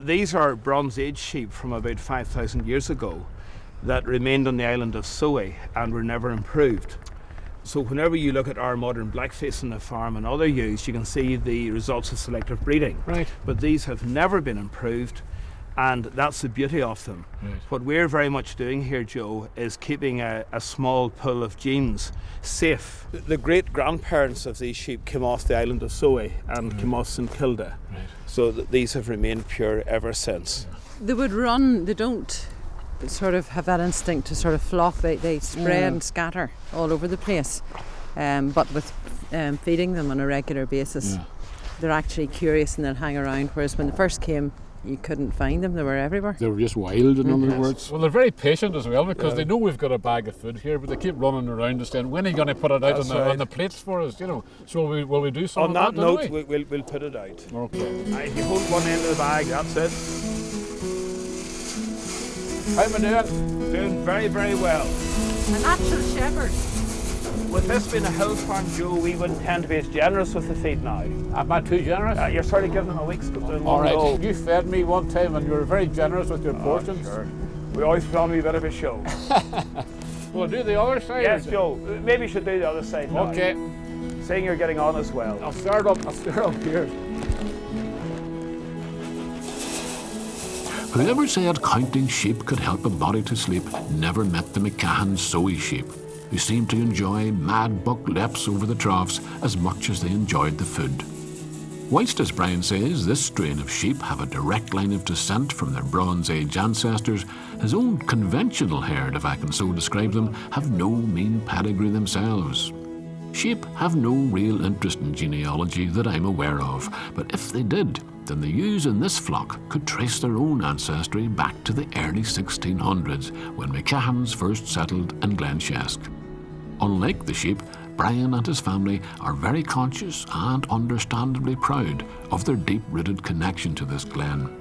These are Bronze Age sheep from about 5,000 years ago that remained on the island of Soay and were never improved. So whenever you look at our modern blackface on the farm and other ewes, you can see the results of selective breeding. Right. But these have never been improved, and that's the beauty of them. Right. What we're very much doing here, Joe, is keeping a small pool of genes safe. The great grandparents of these sheep came off the island of Soay and came off St Kilda. Right. So these have remained pure ever since. They would run, they don't sort of have that instinct to sort of flock, they spread and scatter all over the place. But with feeding them on a regular basis, they're actually curious and they'll hang around, whereas when they first came, you couldn't find them, they were everywhere. They were just wild, in other words. Well, they're very patient as well, because they know we've got a bag of food here, but they keep running around us saying, when are you going to put it out on the plates for us, you know? So will we do something on that note, we'll put it out. Okay. If you hold one end of the bag, that's it. How am I doing? Doing very, very well. A natural shepherd. With this being a hill farm, Joe, we wouldn't tend to be as generous with the feed now. Am I too generous? You're sort of giving them a week's doing All one right. go. You fed me one time and you were very generous with your portions. Sure. We always put on a wee bit of a show. We'll do the other side. Yes, Joe. Maybe you should do the other side now. Okay. Seeing you're getting on as well. I'll start up here. Whoever said counting sheep could help a body to sleep never met the McCahan Soay sheep, who seemed to enjoy mad buck leaps over the troughs as much as they enjoyed the food. Whilst, as Brian says, this strain of sheep have a direct line of descent from their Bronze Age ancestors, his own conventional herd, if I can so describe them, have no mean pedigree themselves. Sheep have no real interest in genealogy that I'm aware of, but if they did, then the ewes in this flock could trace their own ancestry back to the early 1600s, when McCahans first settled in Glenshesk. Unlike the sheep, Brian and his family are very conscious and understandably proud of their deep-rooted connection to this glen.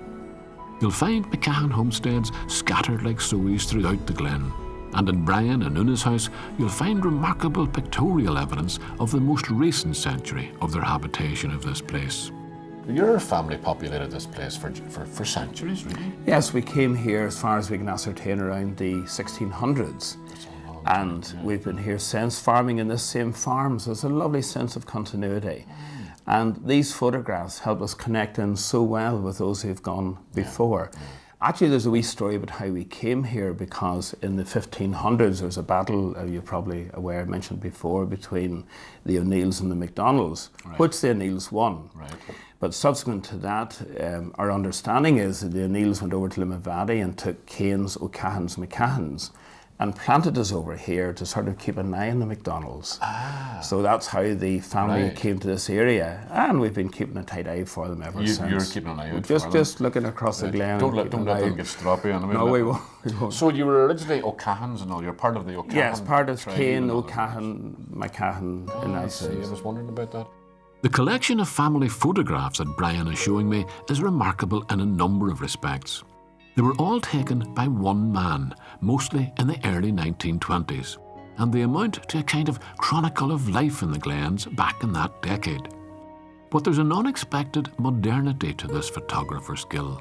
You'll find McCahan homesteads scattered like Soays throughout the glen, and in Brian and Una's house you'll find remarkable pictorial evidence of the most recent century of their habitation of this place. Your family populated this place for centuries, really? Yes, we came here as far as we can ascertain around the 1600s. And we've been here since, farming in this same farm, so it's a lovely sense of continuity. And these photographs help us connect in so well with those who've gone before. Actually, there's a wee story about how we came here, because in the 1500s there was a battle, you're probably aware, mentioned before, between the O'Neills and the MacDonalds, which the O'Neills won. Right. But subsequent to that, our understanding is that the O'Neills went over to Limavady and took Canes, O'Cahans, McCahans, and planted us over here to sort of keep an eye on the MacDonalds. So that's how the family came to this area, and we've been keeping a tight eye for them ever since. You're keeping an eye out for them? Just looking across the glen. Don't let them get stroppy on them. No, we won't. So you were originally O'Cahans and all, you're part of the O'Cahan? Yes, part of Cane, O'Cahan, McCahan in that sense. I was wondering about that. The collection of family photographs that Brian is showing me is remarkable in a number of respects. They were all taken by one man, mostly in the early 1920s, and they amount to a kind of chronicle of life in the glens back in that decade. But there's an unexpected modernity to this photographer's skill.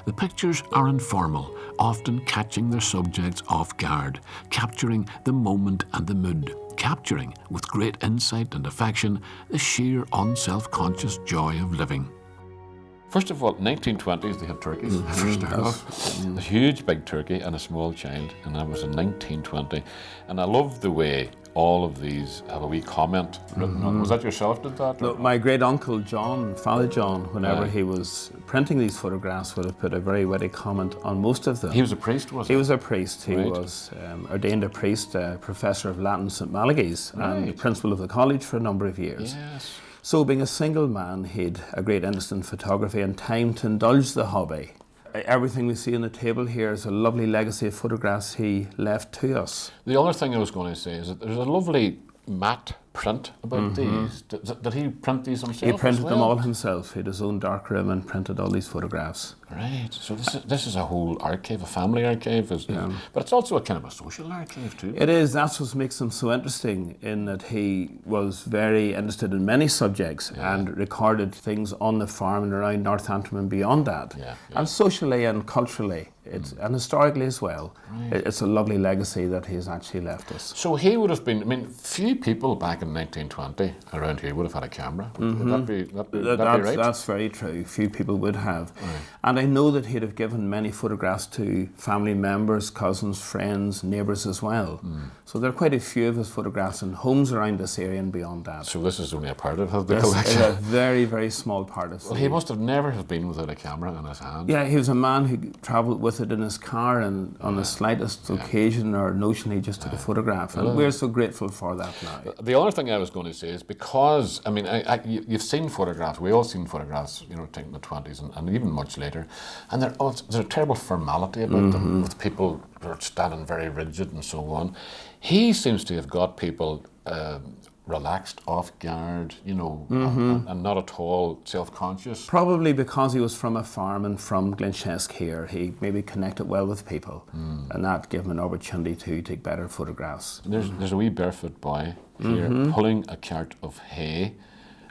The pictures are informal, often catching their subjects off guard, capturing the moment and the mood, capturing, with great insight and affection, the sheer unself-conscious joy of living. First of all, 1920s they had turkeys. First off, a huge big turkey and a small child, and that was in 1920. And I love the way all of these have a wee comment written on. Was that yourself did that? No, my great uncle John, Father John, whenever he was printing these photographs, would have put a very witty comment on most of them. He was a priest, was he? He was a priest. He was ordained a priest, professor of Latin St Malachy's, and principal of the college for a number of years. Yes. So being a single man, he had a great interest in photography and time to indulge the hobby. Everything we see on the table here is a lovely legacy of photographs he left to us. The other thing I was going to say is that there's a lovely mat print about these? Did he print these himself? He printed as them well? all himself. He had his own dark room and printed all these photographs. Right. So this is a whole archive, a family archive, but it's also a kind of a social archive too. It is. That's what makes him so interesting, in that he was very interested in many subjects and recorded things on the farm and around Northampton and beyond that. Yeah. And socially and culturally, and historically as well. Right. It's a lovely legacy that he's actually left us. So he would have been, I mean, few people back in 1920 around here would have had a camera. Would that be right? That's very true. Few people would have. And I know that he'd have given many photographs to family members, cousins, friends, neighbours as well. So there are quite a few of his photographs in homes around this area and beyond that. So this is only a part of the This collection. is a very, very small part of it. Well, he must have never have been without a camera in his hand. Yeah, he was a man who travelled with it in his car, and on the slightest occasion or notion he just took a photograph, and we're so grateful for that now. The other thing I was going to say is because, I mean, you've seen photographs, we all seen photographs, you know, taken in the 20s and even much later, and there's a terrible formality about them, with people who are standing very rigid and so on. He seems to have got people relaxed, off guard, you know, and not at all self-conscious. Probably because he was from a farm and from Glenshesk here, he maybe connected well with people, and that gave him an opportunity to take better photographs. There's a wee barefoot boy here pulling a cart of hay,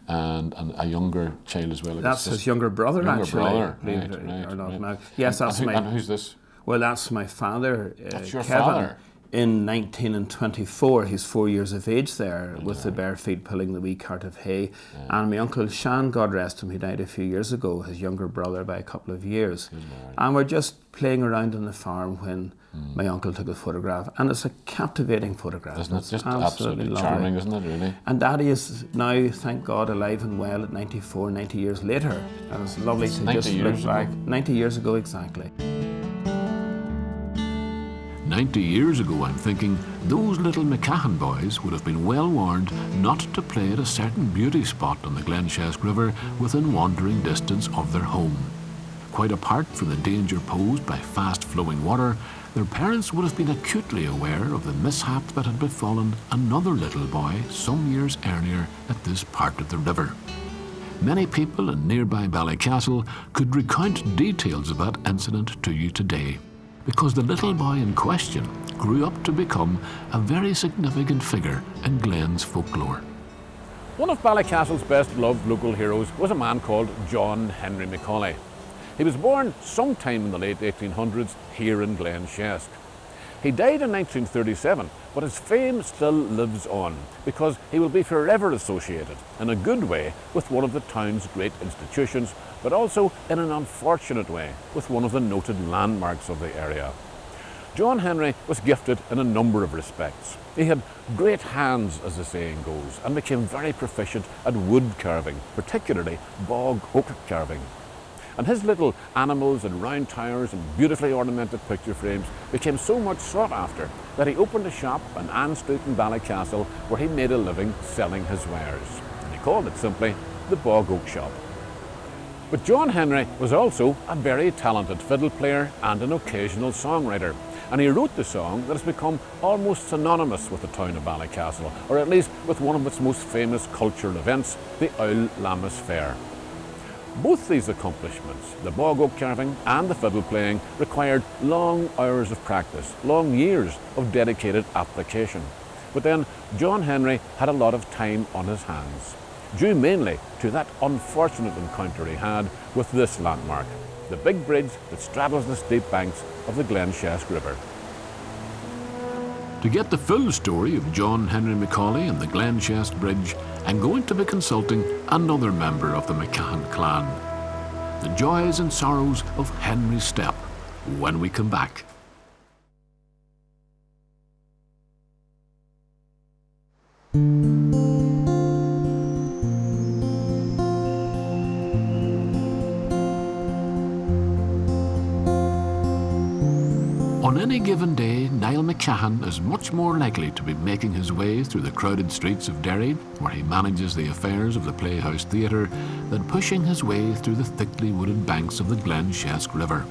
and a younger child as well. That's his younger brother, actually. Believe it or not. Right. Yes, that's And who's this? Well, that's my father, That's your Kevin. father? In 1924, he's 4 years of age there, with the bare feet pulling the wee cart of hay. And my uncle Shan, God rest him, he died a few years ago, his younger brother by a couple of years. And we're just playing around on the farm when my uncle took a photograph, and it's a captivating photograph. Isn't it It's just absolutely absolutely lovely. charming, isn't it, really? And Daddy is now, thank God, alive and well at 94, 90 years later. And it's lovely to 90 just look years back. ago. 90 years ago, exactly. 90 years ago, I'm thinking, those little McCahan boys would have been well warned not to play at a certain beauty spot on the Glenshesk River within wandering distance of their home. Quite apart from the danger posed by fast-flowing water, their parents would have been acutely aware of the mishap that had befallen another little boy some years earlier at this part of the river. Many people in nearby Ballycastle could recount details of that incident to you today, because the little boy in question grew up to become a very significant figure in Glen's folklore. One of Ballycastle's best-loved local heroes was a man called John Henry Macaulay. He was born sometime in the late 1800s here in Glenshesk. He died in 1937, but his fame still lives on because he will be forever associated, in a good way, with one of the town's great institutions, but also in an unfortunate way with one of the noted landmarks of the area. John Henry was gifted in a number of respects. He had great hands, as the saying goes, and became very proficient at wood carving, particularly bog oak carving. And his little animals and round towers and beautifully ornamented picture frames became so much sought after that he opened a shop on Ann Street in Ballycastle where he made a living selling his wares. And he called it simply the Bog Oak Shop. But John Henry was also a very talented fiddle player and an occasional songwriter, and he wrote the song that has become almost synonymous with the town of Ballycastle, or at least with one of its most famous cultural events, the Owl Lammas Fair. Both these accomplishments, the bog oak carving and the fiddle playing, required long hours of practice, long years of dedicated application. But then John Henry had a lot of time on his hands, due mainly to that unfortunate encounter he had with this landmark, the big bridge that straddles the steep banks of the Glenshesk River. To get the full story of John Henry Macaulay and the Glenshesk Bridge, I'm going to be consulting another member of the McCahan clan. The joys and sorrows of Henry's Step, when we come back. On any given day, Niall McCahan is much more likely to be making his way through the crowded streets of Derry, where he manages the affairs of the Playhouse Theatre, than pushing his way through the thickly wooded banks of the Glenshesk River.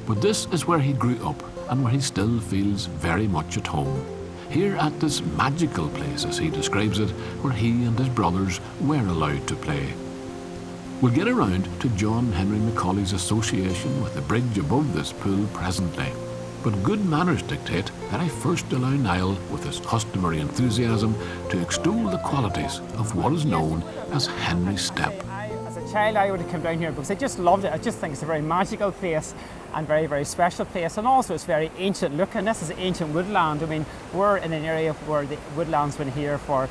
But this is where he grew up and where he still feels very much at home. here at this magical place, as he describes it, where he and his brothers were allowed to play. We'll get around to John Henry Macaulay's association with the bridge above this pool presently, but good manners dictate that I first allow Niall, with his customary enthusiasm, to extol the qualities of what is known as Henry Step. As a child, I would have come down here because I just loved it. I just think it's a very magical place and very, very special place, and also it's very ancient looking. This is ancient woodland. I mean, we're in an area where the woodland's been here for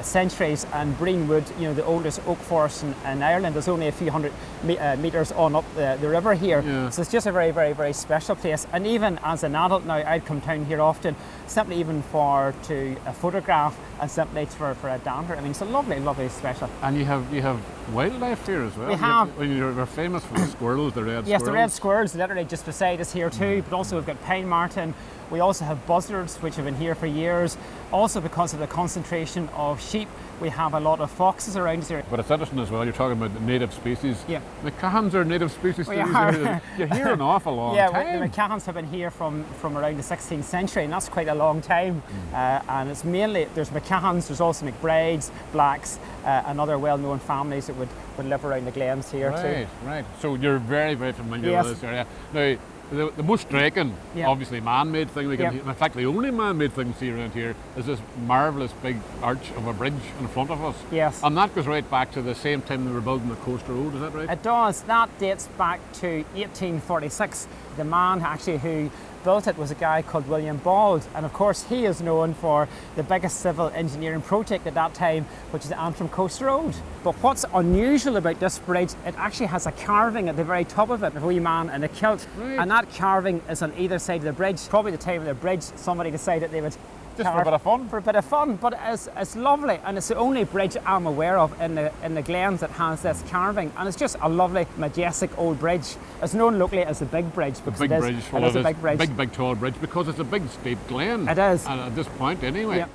centuries, and Breenwood, you know, the oldest oak forest in Ireland, is only a few hundred metres on up the river here. Yeah. So it's just a very, very, very special place. And even as an adult now, I'd come down here often, simply even to photograph and simply for a dander. I mean, it's a lovely, lovely special. And you have wildlife here as well. We have. You're famous for the squirrels, the red squirrels. Yes, the red squirrels, literally just beside us here too. But also we've got pine marten. We also have buzzards, which have been here for years. Also, because of the concentration of sheep, we have a lot of foxes around here. But it's interesting as well, you're talking about native species. Yeah. The Cahans are native species. We are. You're here an awful long time. Yeah, the Cahans have been here from around the 16th century, and that's quite a long time. And it's mainly, there's McCahans, there's also McBrides, Blacks, and other well-known families that would live around the glens here too. Right. So you're very, very familiar yes. with this area. Now, the most striking, obviously man-made thing we can, in fact the only man-made thing we see around here is this marvellous big arch of a bridge in front of us. Yes. And that goes right back to the same time they were building the Coast Road, is that right? It does. That dates back to 1846. The man actually who built it was a guy called William Bald, and of course he is known for the biggest civil engineering project at that time, which is the Antrim Coast Road. But what's unusual about this bridge, it actually has a carving at the very top of it, a wee man in a kilt, and that carving is on either side of the bridge. Probably the time of the bridge somebody decided they would just for a bit of fun? For a bit of fun, but it's lovely, and it's the only bridge I'm aware of in the Glens that has this carving, and it's just a lovely, majestic old bridge. It's known locally as the Big Bridge because it is a big bridge. Big tall bridge because it's a big steep glen. It is. And at this point anyway. Yep.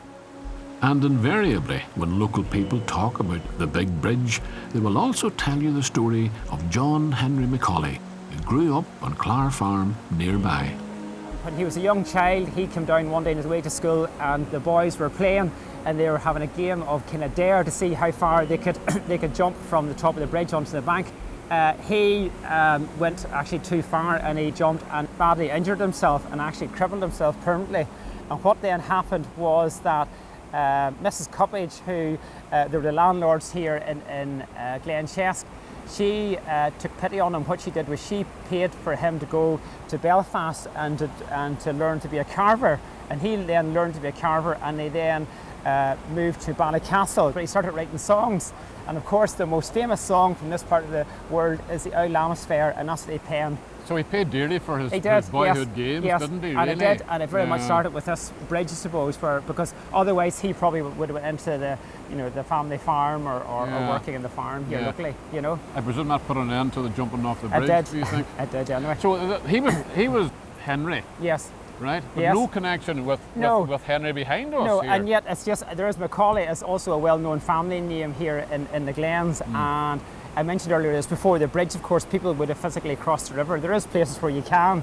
And invariably, when local people talk about the Big Bridge, they will also tell you the story of John Henry Macaulay, who grew up on Clare Farm nearby. When he was a young child, he came down one day on his way to school, and the boys were playing, and they were having a game of kind of dare to see how far they could jump from the top of the bridge onto the bank. He went actually too far, and he jumped and badly injured himself and actually crippled himself permanently. And what then happened was that Mrs. Cuppage, who they were the landlords here in Glenshesk, she took pity on him. What she did was she paid for him to go to Belfast and to learn to be a carver. And he then learned to be a carver, and they then moved to Ballycastle, where he started writing songs. And of course, the most famous song from this part of the world is the Owl Lammas Fair, and that's what he penned. So he paid dearly for his yes, boyhood games, yes. didn't he? And really? it did, and it very much started with this bridge, I suppose, because otherwise he probably would have went into the family farm or working in the farm here locally, you know. I presume that put an end to the jumping off the bridge. It did. Do you think? It did, anyway. So he was Henry. Yes. Right? But yes. no connection with Henry behind us. No, here. and yet it's just there is Macaulay is also a well-known family name here in the Glens, and I mentioned earlier this before the bridge. Of course, people would have physically crossed the river. There is places where you can,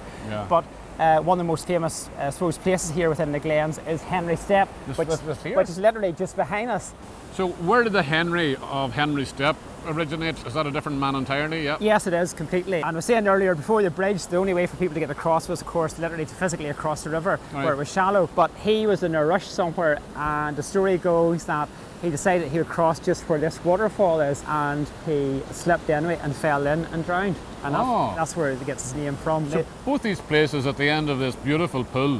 but one of the most famous, I suppose, places here within the Glens is Henry Step, which is literally just behind us. So where did the Henry of Henry Step originate? Is that a different man entirely? Yeah. Yes, it is, completely. And I was saying earlier, before the bridge, the only way for people to get across was, of course, literally to physically across the river, where it was shallow. But he was in a rush somewhere, and the story goes that he decided he would cross just where this waterfall is, and he slipped anyway and fell in and drowned. And that's where it gets his name from. So both these places at the end of this beautiful pool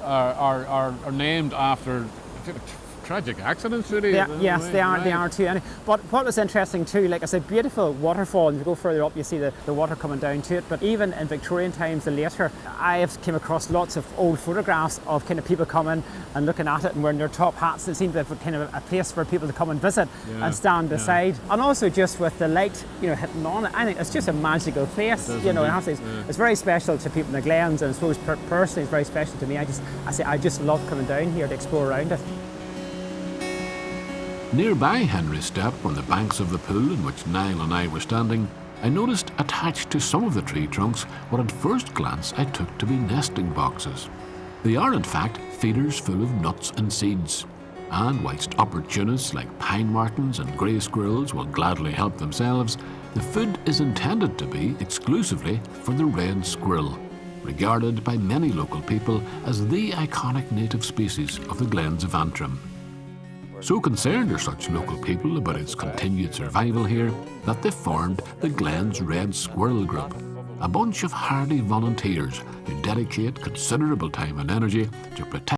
are named after tragic accidents, really. Yes, they are too. But what was interesting too, like I said, beautiful waterfall, and you go further up, you see the water coming down to it. But even in Victorian times and later, I have came across lots of old photographs of kind of people coming and looking at it and wearing their top hats. It seemed to be kind of a place for people to come and visit and stand beside. And also just with the light, hitting on it, I think it's just a magical place. It's very special to people in the Glens, and I suppose personally it's very special to me. I just love coming down here to explore around it. Nearby Henry Step, on the banks of the pool in which Niall and I were standing, I noticed attached to some of the tree trunks what at first glance I took to be nesting boxes. They are in fact feeders full of nuts and seeds. And whilst opportunists like pine martens and grey squirrels will gladly help themselves, the food is intended to be exclusively for the red squirrel, regarded by many local people as the iconic native species of the glens of Antrim. So concerned are such local people about its continued survival here that they formed the Glens Red Squirrel Group, a bunch of hardy volunteers who dedicate considerable time and energy to protect